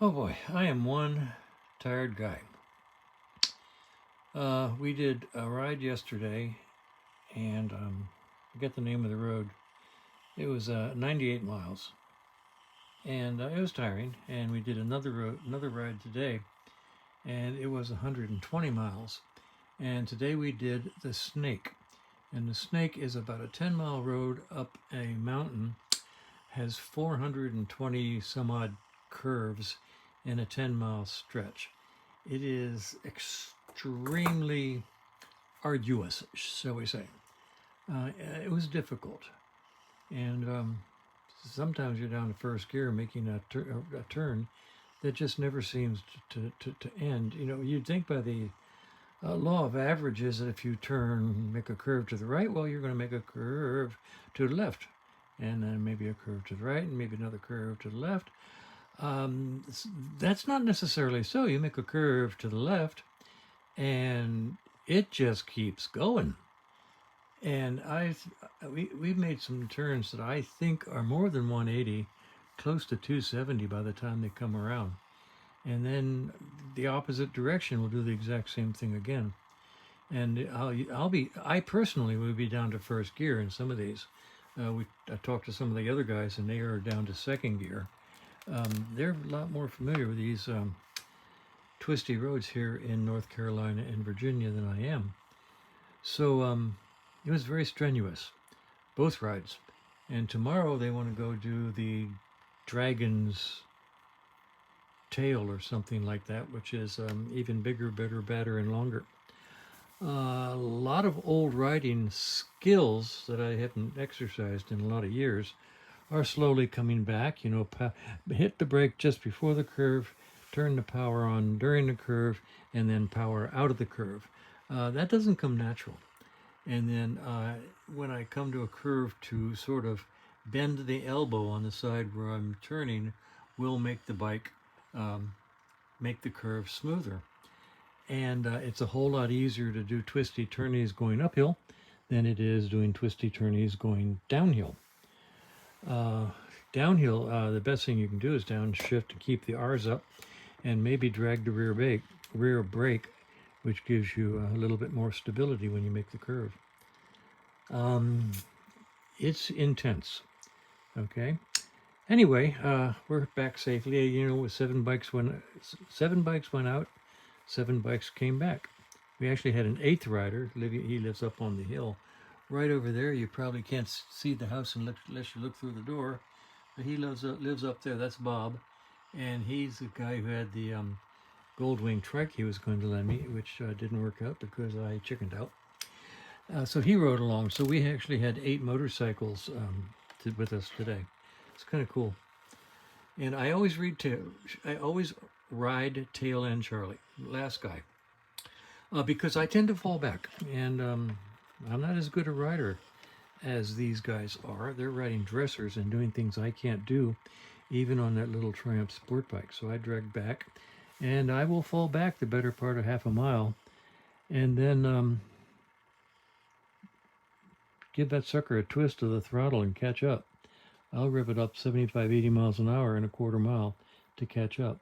Oh boy, I am one tired guy. We did a ride yesterday, and I forget the name of the road. It was 98 miles, and it was tiring. And we did another ride today, and it was 120 miles. And today we did the Snake, and the Snake is about a 10-mile road up a mountain, has 420 some odd curves in a 10-mile stretch. It is extremely arduous, shall we say. It was difficult, and sometimes you're down to first gear making a turn that just never seems to end. You know, you'd think by the law of averages that if you make a curve to the right, well, you're going to make a curve to the left, and then maybe a curve to the right, and maybe another curve to the left. That's not necessarily so. You make a curve to the left, and it just keeps going. And we've made some turns that I think are more than 180, close to 270 by the time they come around. And then the opposite direction will do the exact same thing again. And I personally would be down to first gear in some of these. I talked to some of the other guys, and they are down to second gear. They're a lot more familiar with these twisty roads here in North Carolina and Virginia than I am. So it was very strenuous, both rides. And tomorrow they want to go do the Dragon's Tail or something like that, which is even bigger, better, badder, and longer. A lot of old riding skills that I haven't exercised in a lot of years are slowly coming back. You know, hit the brake just before the curve, turn the power on during the curve, and then power out of the curve. That doesn't come natural. And then when I come to a curve, to sort of bend the elbow on the side where I'm turning will make the bike make the curve smoother. And it's a whole lot easier to do twisty turnies going uphill than it is doing twisty turnies going downhill. Downhill, the best thing you can do is downshift to keep the R's up, and maybe drag the rear brake, which gives you a little bit more stability when you make the curve. It's intense. Okay. Anyway, we're back safely. You know, 7 bikes went out, 7 bikes came back. We actually had an 8th rider. He lives up on the hill, right over there. You probably can't see the house unless you look through the door, but he lives up there. That's Bob, and he's the guy who had the Goldwing trike he was going to lend me, which didn't work out because I chickened out. So he rode along. So we actually had 8 motorcycles with us today. It's kind of cool. And I always ride tail end Charlie, last guy, because I tend to fall back, and I'm not as good a rider as these guys are. They're riding dressers and doing things I can't do, even on that little Triumph sport bike. So I drag back, and I will fall back the better part of half a mile, and then give that sucker a twist to the throttle and catch up. I'll rev it up 75, 80 miles an hour in a quarter mile to catch up.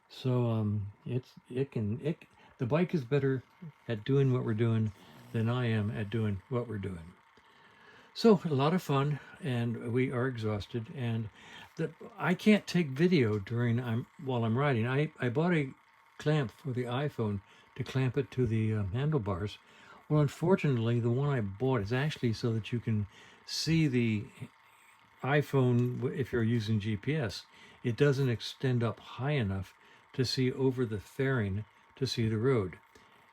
So the bike is better at doing what we're doing than I am at doing what we're doing. So a lot of fun, and we are exhausted, and I can't take video while I'm riding. I bought a clamp for the iPhone to clamp it to the handlebars. Well, unfortunately, the one I bought is actually so that you can see the iPhone if you're using GPS. It doesn't extend up high enough to see over the fairing to see the road.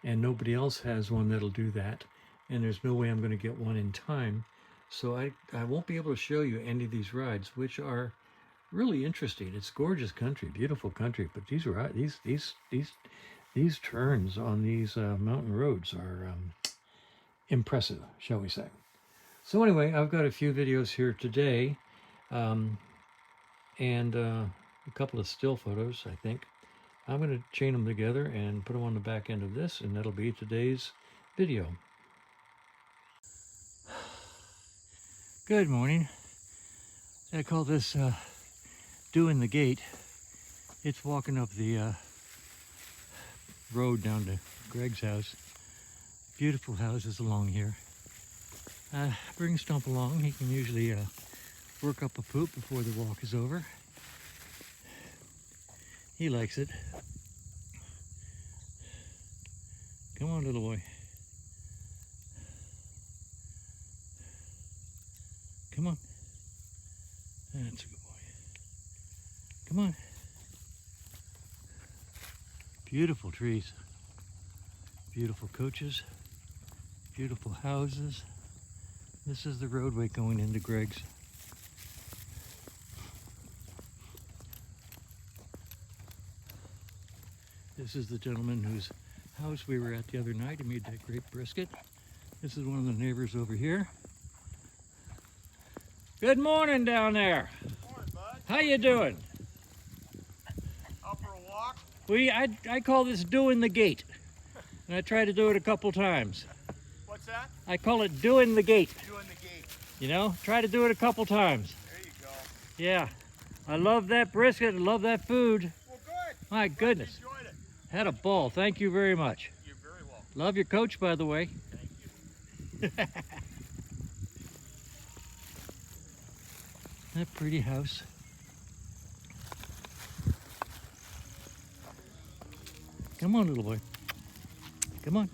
And nobody else has one that'll do that. And there's no way I'm going to get one in time. So I won't be able to show you any of these rides, which are really interesting. It's gorgeous country, beautiful country. But these turns on these mountain roads are impressive, shall we say. So anyway, I've got a few videos here today, and a couple of still photos, I think. I'm going to chain them together and put them on the back end of this, and that'll be today's video. Good morning. I call this doing the gate. It's walking up the road down to Greg's house. Beautiful houses along here. Bring Stump along. He can usually work up a poop before the walk is over. He likes it. Come on, little boy. Come on. That's a good boy. Come on. Beautiful trees. Beautiful coaches. Beautiful houses. This is the roadway going into Greg's. This is the gentleman whose house we were at the other night. He made that great brisket. This is one of the neighbors over here. Good morning down there. Morning, bud. How you doing? Out for a walk? I call this doing the gate. And I try to do it a couple times. What's that? I call it doing the gate. Doing the gate. You know, try to do it a couple times. There you go. Yeah. I love that brisket. I love that food. Well, good. My goodness. Enjoyed it. Had a ball. Thank you very much. You're very welcome. Love your coach, by the way. Thank you. That pretty house. Come on, little boy. Come on.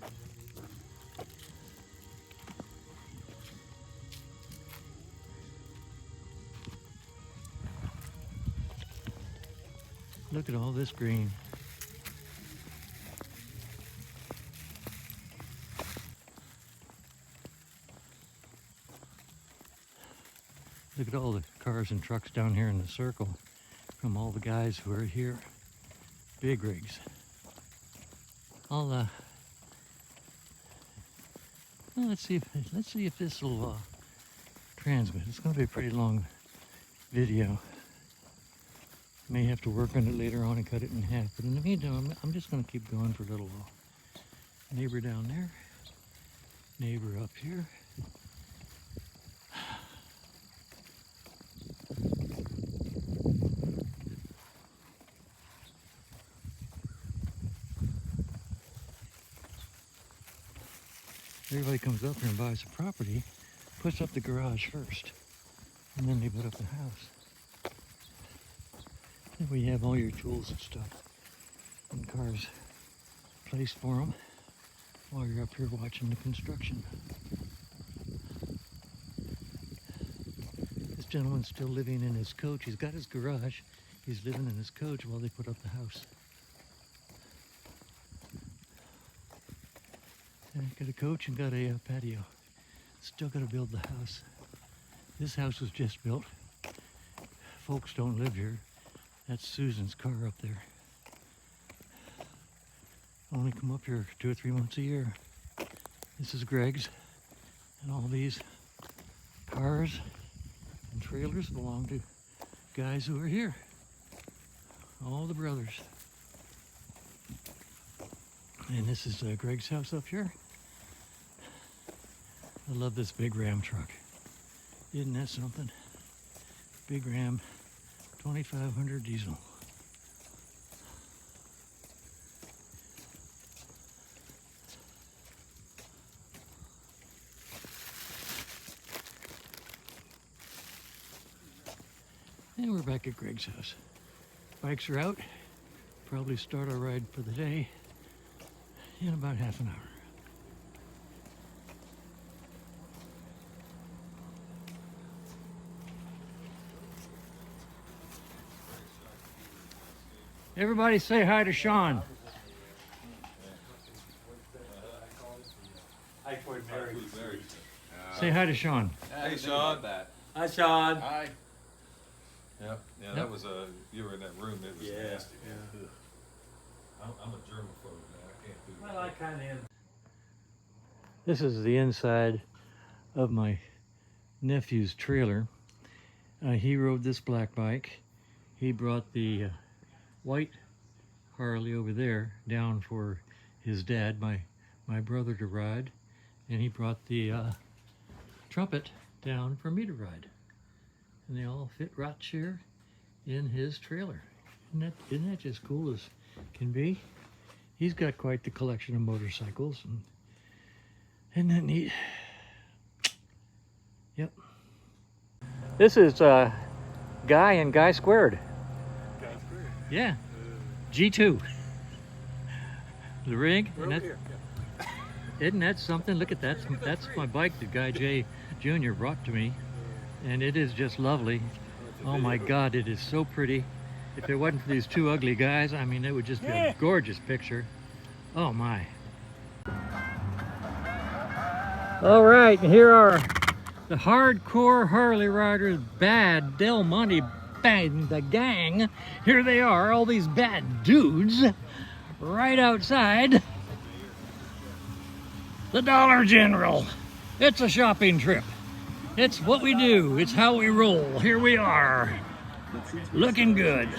Look at all this green. Look at all the cars and trucks down here in the circle from all the guys who are here. Big rigs. Well, let's see if this will transmit. It's going to be a pretty long video. May have to work on it later on and cut it in half. But in the meantime, I'm just going to keep going for a little while. Neighbor down there. Neighbor up here. Everybody comes up here and buys a property, puts up the garage first, and then they put up the house. Then we have all your tools and stuff and cars placed for them while you're up here watching the construction. This gentleman's still living in his coach. He's got his garage. He's living in his coach while they put up the house. And got a coach and got a patio. Still got to build the house. This house was just built. Folks don't live here. That's Susan's car up there. Only come up here 2 or 3 months a year. This is Greg's. And all these cars and trailers belong to guys who are here. All the brothers. And this is Greg's house up here. I love this big Ram truck. Isn't that something? Big Ram 2500 diesel. And we're back at Greg's house. Bikes are out. Probably start our ride for the day in about half an hour. Everybody say hi to Sean. Say hi to Sean. Hey, Sean. Hi, Sean. Hi. Yep. Yeah, that was you were in that room. It was nasty. Yeah. I'm a germaphobe, man. I can't do that. Well, I kind of am. This is the inside of my nephew's trailer. He rode this black bike. He brought the white Harley over there down for his dad, my brother, to ride, and he brought the trumpet down for me to ride. And they all fit right here in his trailer. Isn't that just cool as can be? He's got quite the collection of motorcycles, and isn't that neat? Yep. This is Guy and Guy Squared. Guy Squared. Yeah. G2. The rig. We're And over that, here. isn't that something? Look at that. That's my bike that Guy J Jr. brought to me. And it is just lovely. Oh my God, it is so pretty. If it wasn't for these two ugly guys, I mean, it would just be a gorgeous picture. Oh my. All right, here are the hardcore Harley riders, bad Del Monte bang the gang. Here they are, all these bad dudes, right outside the Dollar General. It's a shopping trip. It's what we do. It's how we roll. Here we are, looking good.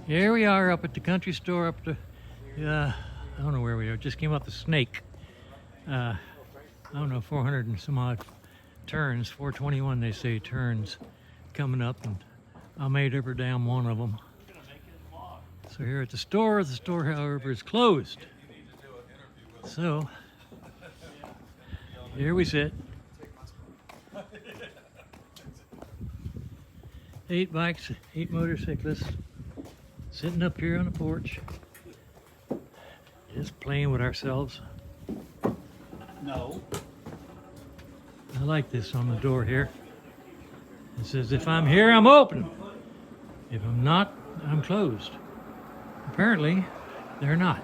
Here we are up at the country store up to, I don't know where we are, just came up the Snake. I don't know, 400 and some odd turns, 421 they say turns coming up, and I made every damn one of them. So here at the store however is closed. So here we sit. 8 bikes, 8 motorcyclists, sitting up here on the porch, just playing with ourselves. No. I like this on the door here. It says, if I'm here, I'm open. If I'm not, I'm closed. Apparently, they're not.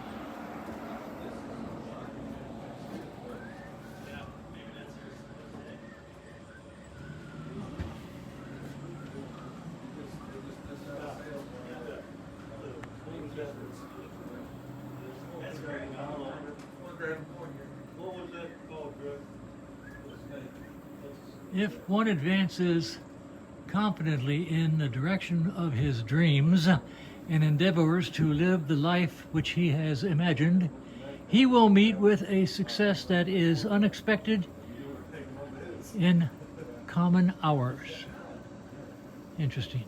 If one advances confidently in the direction of his dreams and endeavors to live the life which he has imagined, he will meet with a success that is unexpected in common hours. Interesting.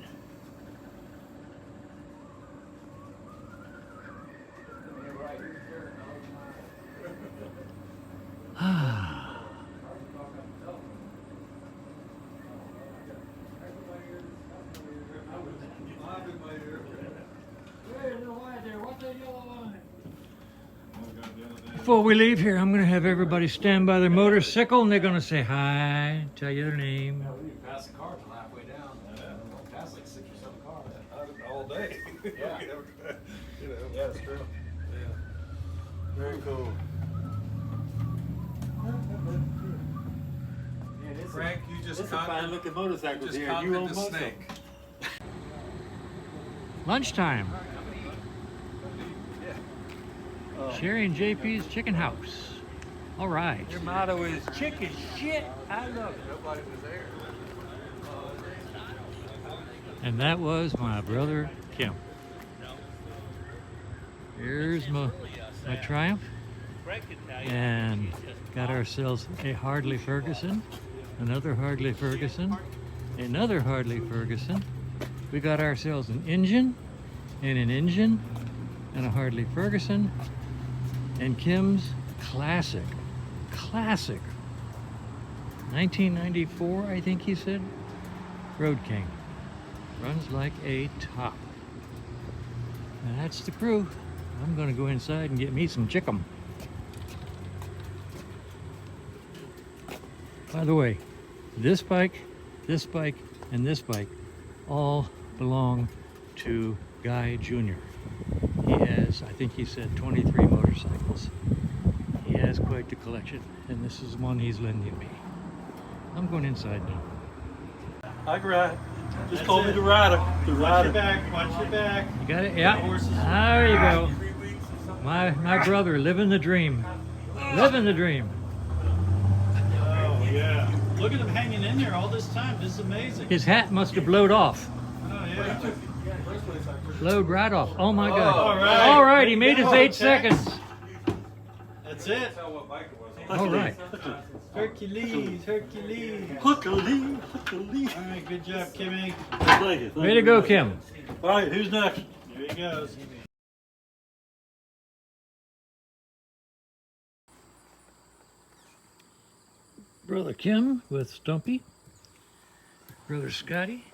Before we leave here, I'm going to have everybody stand by their motorcycle and they're going to say hi, tell you their name. We can pass the car till halfway down. We'll pass like 6 or 7 cars. All day. Yeah. You know. Yeah, it's true. Yeah. Very cool. Frank, you just It's a fine looking motorcycle just here. You conquered own the most of Snake. them. Lunchtime. Sherry and JP's Chicken House. All right. Your motto is chicken shit. I love it. Nobody was there. And that was my brother Kim. Here's my Triumph. And got ourselves a Harley Ferguson, another Harley Ferguson, another Harley Ferguson. We got ourselves an engine and a Harley Ferguson, and Kim's classic 1994, I think he said, Road King. Runs like a top. And that's the crew. I'm gonna go inside and get me some chicken. By the way, this bike, and this bike all belong to Guy Jr. He has, I think he said, 23 motorcycles. He has quite the collection, and this is one he's lending me. I'm going inside now. I can ride. Just call me the rider. The rider. Watch your back. You got it? Yeah. There you go. My brother, living the dream. Living the dream. Oh, yeah. Look at him hanging in there all this time. This is amazing. His hat must have blowed off. Oh, yeah. Blowed right off. Oh my God. All right. All right, he made his Go, 8 Tex. seconds. That's it. Tell what bike it was. All right. Hercules, Hercules. Hookily, hookily. All right, good job, Kimmy. Thank you. Way to go, Kim. All right, who's next? Here he goes. Brother Kim with Stumpy. Brother Scotty.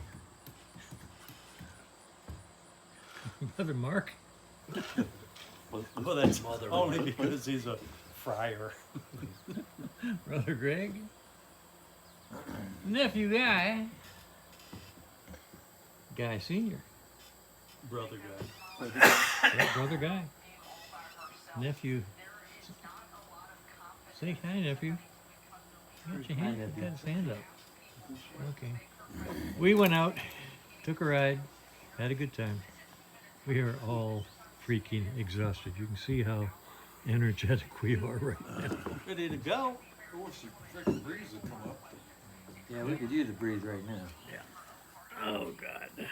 Brother Mark. Well, that's only because he's a friar. Brother Greg. Nephew Guy. Guy Senior. Brother guy. Yeah, Brother Guy. Nephew. Say hi, nephew. Got your hand, got his hand up. Okay. We went out, took a ride, had a good time. We are all freaking exhausted. You can see how energetic we are right now. Ready to go. I wish the freaking breeze would come up. Yeah, we could use a breeze right now. Oh, God.